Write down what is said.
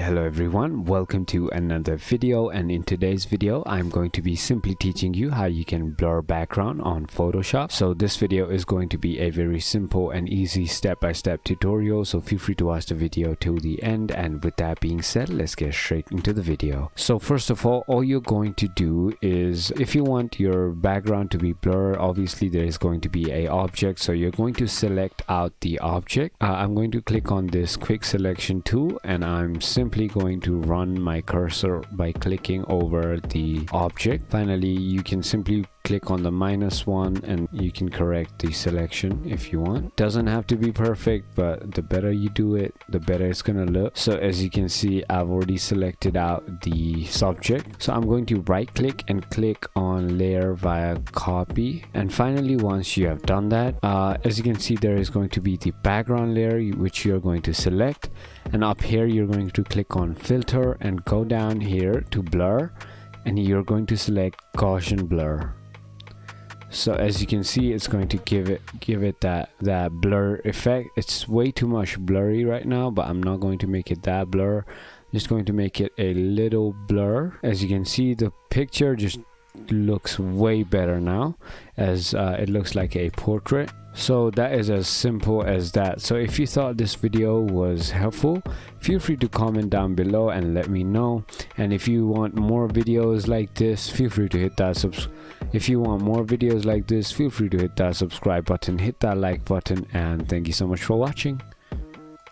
Hello everyone, welcome to another video, and in today's video I'm going to be simply teaching you how you can blur background on Photoshop. So this video is going to be a very simple and easy step-by-step tutorial, so feel free to watch the video till the end. And with that being said, let's get straight into the video. So first of all you're going to do is, if you want your background to be blurred, obviously there is going to be a object, so you're going to select out the object. I'm going to click on this quick selection tool, and I'm simply going to run my cursor by clicking over the object. Finally, you can simply click on the -1 and you can correct the selection if you want. Doesn't have to be perfect, but the better you do it, the better it's gonna look. So as you can see, I've already selected out the subject, so I'm going to right click and click on layer via copy. And finally, once you have done that, as you can see, there is going to be the background layer which you're going to select, and up here you're going to click on filter and go down here to blur, and you're going to select Gaussian blur. So as you can see, it's going to give it that blur effect. It's way too much blurry right now, but I'm not going to make it that blur. I'm just going to make it a little blur. As you can see, the picture just looks way better now, as it looks like a portrait. So that is as simple as that. So if you thought this video was helpful, feel free to comment down below and let me know. And if you want more videos like this, feel free to hit that subscribe button, hit that like button, and thank you so much for watching.